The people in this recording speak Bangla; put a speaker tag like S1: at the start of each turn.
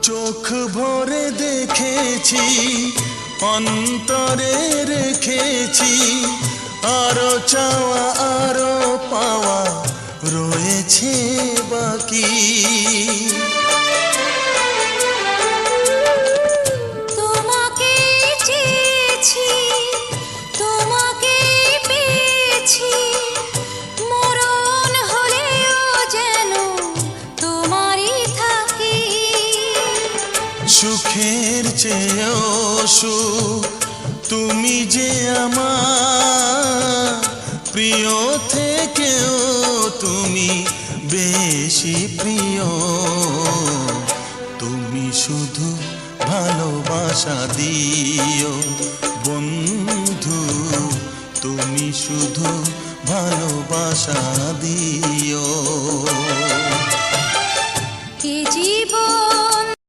S1: চোখ ভরে দেখেছি, অন্তরে রেখেছি, আরো চাওয়া আরো পাওয়া রয়েছে বাকি।
S2: তোমাকে চেয়েছি, তোমাকে পেয়েছি, মরণ হলেও যেন তোমারই থাকি।
S1: সুখের চেয়েও সুখ তুমি যে আমার, প্রিয় থেকেও তুমি বেশি প্রিয়। তুমি শুধু ভালোবাসা দিও বন্ধু, তুমি শুধু ভালোবাসা